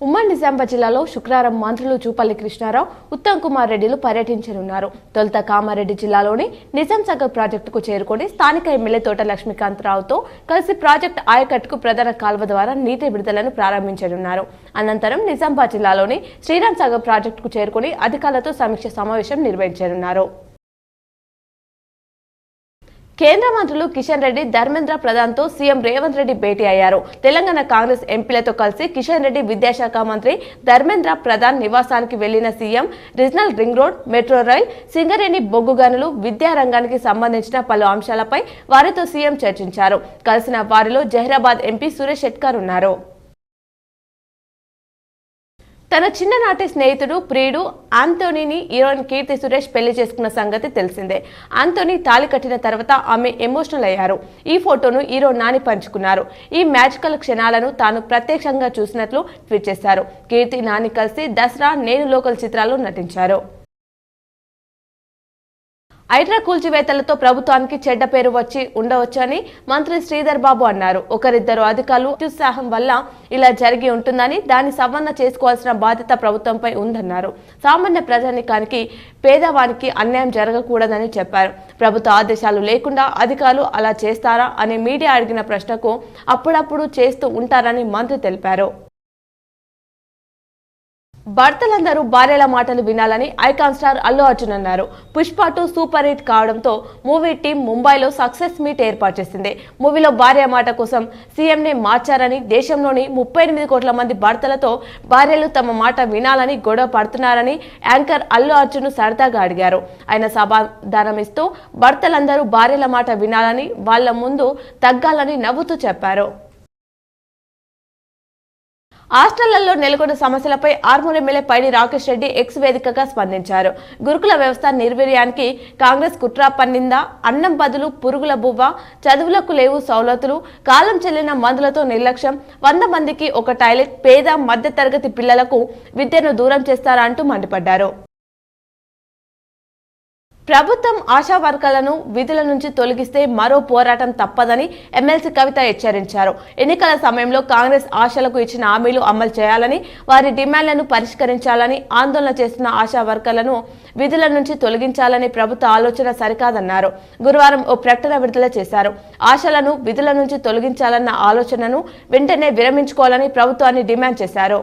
ఉమ్మడి నిజామాబాద్ జిల్లాలో శుక్రవారం మంత్రులు జూపల్లి కృష్ణారావు, ఉత్తమ్ కుమార్ రెడ్డిలు పర్యటించనున్నారు. తొలుత కామారెడ్డి జిల్లాలోని నిజాం సాగర్ ప్రాజెక్టుకు చేరుకొని స్థానిక ఎమ్మెల్యే తోట లక్ష్మీకాంతరావుతో కలిసి ప్రాజెక్టు ఆయకట్టుకు ప్రధాన కాల్వ ద్వారా నీటి విడుదలను ప్రారంభించనున్నారు. అనంతరం నిజామాబాద్ జిల్లాలోని శ్రీరామ్ సాగర్ ప్రాజెక్టుకు చేరుకొని అధికారులతో సమీక్ష సమావేశం నిర్వహించనున్నారు. కేంద్ర మంత్రులు కిషన్ రెడ్డి, ధర్మేంద్ర ప్రధాన్తో సీఎం రేవంత్ రెడ్డి భేటీ అయ్యారు. తెలంగాణ కాంగ్రెస్ ఎంపీలతో కలిసి కిషన్ రెడ్డి, విద్యాశాఖ మంత్రి ధర్మేంద్ర ప్రధాన్ నివాసానికి వెళ్లిన CM regional ring road, metro rail, Singareni బొగ్గు గనులు, విద్యా రంగానికి సంబంధించిన పలు అంశాలపై వారితో సీఎం చర్చించారు. కలిసిన వారిలో జహీరాబాద్ ఎంపీ సురేష్ షెట్కర్ ఉన్నారు. తన చిన్ననాటి స్నేహితుడు ప్రియుడు ఆంటోనీని హీరోయిన్ కీర్తి సురేష్ పెళ్లి చేసుకున్న సంగతి తెలిసిందే. ఆంటోనీ తాళి కట్టిన తర్వాత ఆమె ఎమోషనల్ అయ్యారు. ఈ ఫోటోను హీరో నాని పంచుకున్నారు. ఈ మ్యాజికల్ క్షణాలను తాను ప్రత్యక్షంగా చూసినట్లు ట్వీట్ చేశారు. కీర్తి, నాని కలిసి దసరా, నేను లోకల్ చిత్రాల్లో నటించారు. హైడ్రా కూల్చివేతలతో ప్రభుత్వానికి చెడ్డ పేరు వచ్చి ఉండవచ్చని మంత్రి శ్రీధర్ బాబు అన్నారు. ఒకరిద్దరు అధికారులు అత్యుత్సాహం వల్ల ఇలా జరిగి ఉంటుందని, దాన్ని సవరణ చేసుకోవాల్సిన బాధ్యత ప్రభుత్వంపై ఉందన్నారు. సామాన్య ప్రజానికానికి, పేదవానికి అన్యాయం జరగకూడదని చెప్పారు. ప్రభుత్వ ఆదేశాలు లేకుండా అధికారులు అలా చేస్తారా అని మీడియా అడిగిన ప్రశ్నకు అప్పుడప్పుడు చేస్తూ ఉంటారని మంత్రి తెలిపారు. భర్తలందరూ భార్యల మాటలు వినాలని ఐకాన్ స్టార్ అల్లు అర్జున్ అన్నారు. పుష్ప 2 సూపర్ హిట్ కావడంతో మూవీ టీం ముంబైలో సక్సెస్ మీట్ ఏర్పాటు చేసింది. మూవీలో భార్య మాట కోసం సీఎంనే మార్చారని, దేశంలోని 38 కోట్ల మంది భర్తలతో భార్యలు తమ మాట వినాలని గొడవ పడుతున్నారని యాంకర్ అల్లు అర్జున్ సరదాగా అడిగారు. ఆయన సమాధానమిస్తూ భర్తలందరూ భార్యల మాట వినాలని, వాళ్ల ముందు తగ్గాలని నవ్వుతూ చెప్పారు. హాస్టళ్లలో నెలకొన్న సమస్యలపై ఆర్మూర్ ఎమ్మెల్యే పైడి రాకేష్ రెడ్డి ఎక్స్ వేదికగా స్పందించారు. గురుకుల వ్యవస్థ నిర్వీర్యానికి కాంగ్రెస్ కుట్ర పన్నిందా? అన్నం బదులు పురుగుల బువ్వ, చదువులకు లేవు సౌలతులు, కాలం చెల్లిన మందులతో నిర్లక్ష్యం, 100 మందికి ఒక టాయిలెట్, పేద మధ్య తరగతి పిల్లలకు విద్యను దూరం చేస్తారా అంటూ మండిపడ్డారు. ప్రభుత్వం ఆశా వర్కర్లను విధుల నుంచి తొలగిస్తే మరో పోరాటం తప్పదని ఎమ్మెల్సీ కవిత హెచ్చరించారు. ఎన్నికల సమయంలో కాంగ్రెస్ ఆశలకు ఇచ్చిన హామీలు అమలు చేయాలని, వారి డిమాండ్లను పరిష్కరించాలని, ఆందోళన చేస్తున్న ఆశా వర్కర్లను విధుల నుంచి తొలగించాలని ప్రభుత్వ ఆలోచన సరికాదన్నారు. గురువారం ఓ ప్రకటన విడుదల చేశారు. ఆశలను విధుల నుంచి తొలగించాలన్న ఆలోచనను వెంటనే విరమించుకోవాలని ప్రభుత్వాన్ని డిమాండ్ చేశారు.